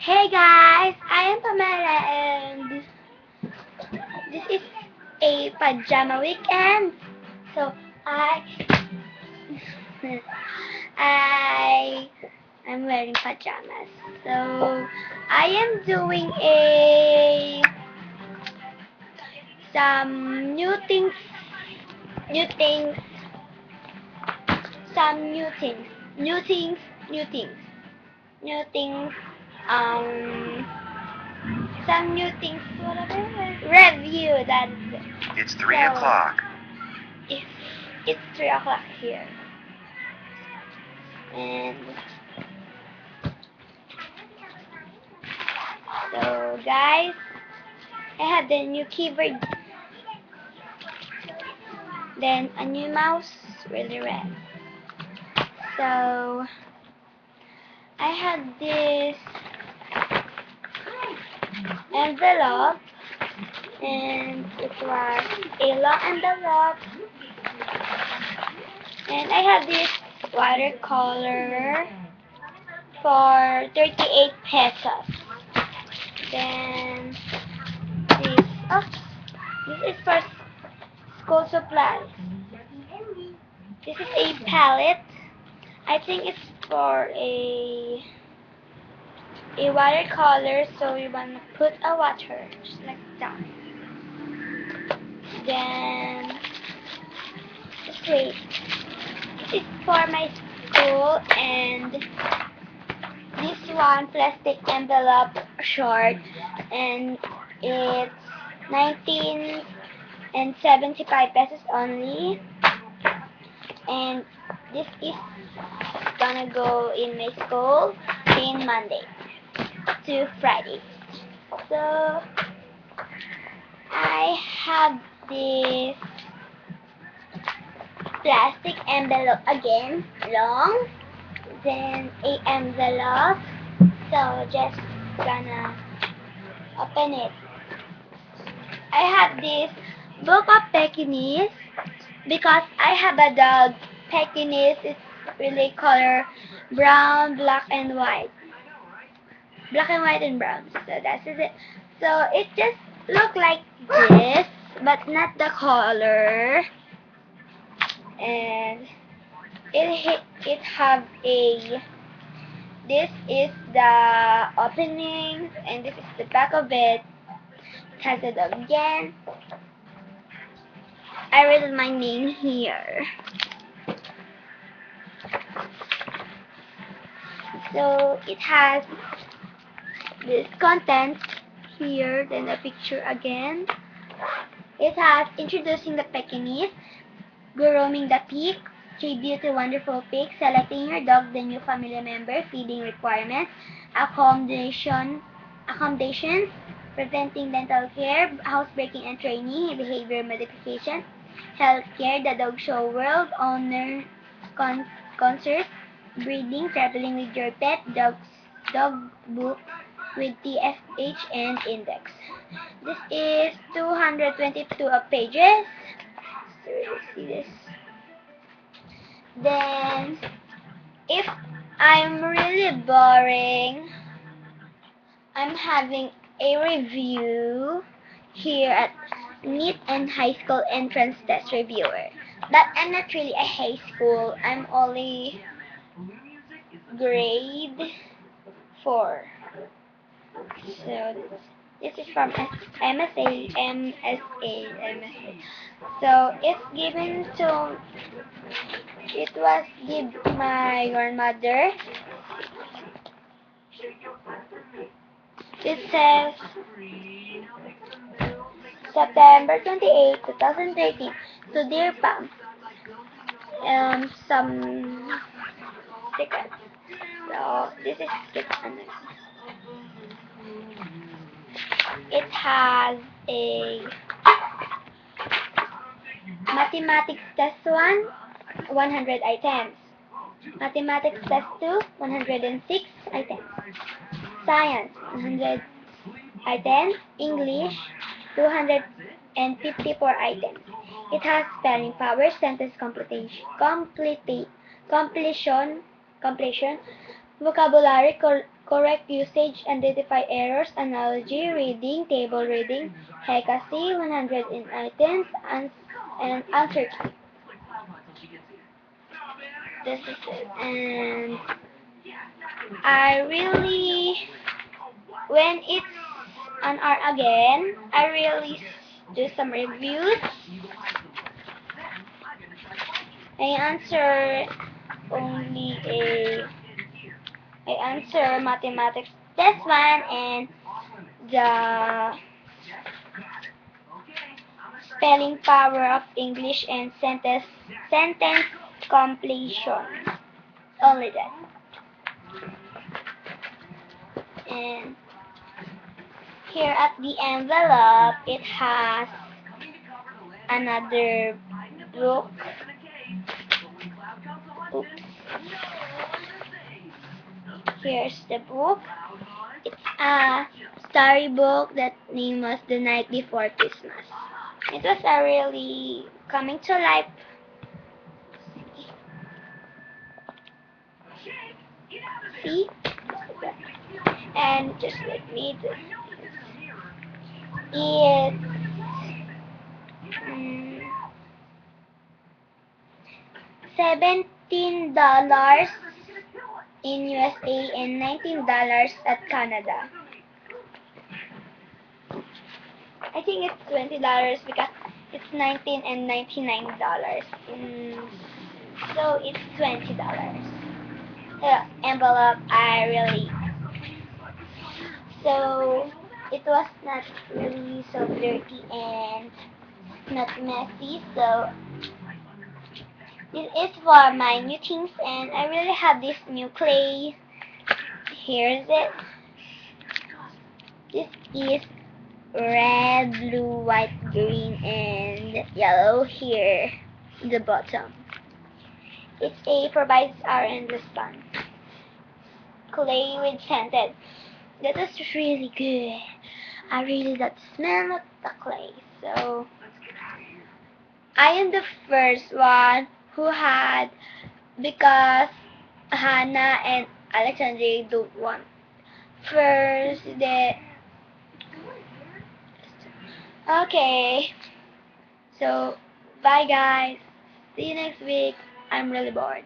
Hey guys, I am Pamela and this is a pajama weekend. So I I am wearing pajamas. So I am doing a some new things, new things, some new things, new things, new things, new things. Um, some new things. Whatever. Review. That's it. It's 3 So, o'clock. It's 3 o'clock here. And so, guys, I have the new keyboard. Then a new mouse, really red. So, I had this envelope. And it was a long envelope. And I have this watercolor for 38 pesos. Then this is for school supplies. This is a palette. I think it's for a watercolor, so we wanna put a water just like that. Then just wait. This is for my school, and this one plastic envelope short, and it's 19 and 75 pesos only. And this is gonna go in my school in Monday to Friday. So I have this plastic envelope again, long, then a envelope. So just gonna open it. I have this book of Pekingese because I have a dog. Pekingese is really color brown, black and white. Black and white and brown. So that's it. So it just look like this, but not the color. And it have a, this is the opening, and this is the back of it. It has a dog again. I wrote my name here. So it has this content here, then the picture again. It has introducing the Pekingese, grooming the pig, tribute to wonderful pig, selecting your dog, the new family member, feeding requirements, accommodations, preventing dental care, housebreaking and training, behavior modification, healthcare, the dog show world, owner concerts, breeding, traveling with your pet, dog book with TFH and index. This is 222 pages. So you see this. Then, if I'm really boring, I'm having a review here at NEET and High School Entrance Test Reviewer. But I'm not really a high school. I'm only grade 4. So this is from MSA. So it was given my grandmother. It says September 28, 2013. So dear Pam, some secrets. So this is it has a mathematics test 1, 100 items. Mathematics test 2, 106 items. Science, 100 items. English, 254 items. It has spelling power, sentence completion, vocabulary correct usage, identify errors, analogy, reading, table reading, Hekasi, 100 in items, and answer key. This is it. And I really, when it's on R again, I really do some reviews. I answer only I answer mathematics test 1 and the spelling power of English and sentence completion. Only that. And here at the envelope, it has another book. Oops. Here's the book. It's a storybook that name was The Night Before Christmas. It was a really coming to life. See? And just let me this is $17 in USA and $19 at Canada. I think it's $20 because it's $19 and $99. So it's $20. The envelope I really, so it was not really so dirty and not messy, so this is for my new things, and I really have this new clay. Here's it. This is red, blue, white, green, and yellow here the bottom. It's a provides our in the sun. Clay with scented. That is really good. I really love the smell of the clay. So I am the first one who had, because Hannah and Alexandre don't want first the okay. So bye guys. See you next week. I'm really bored.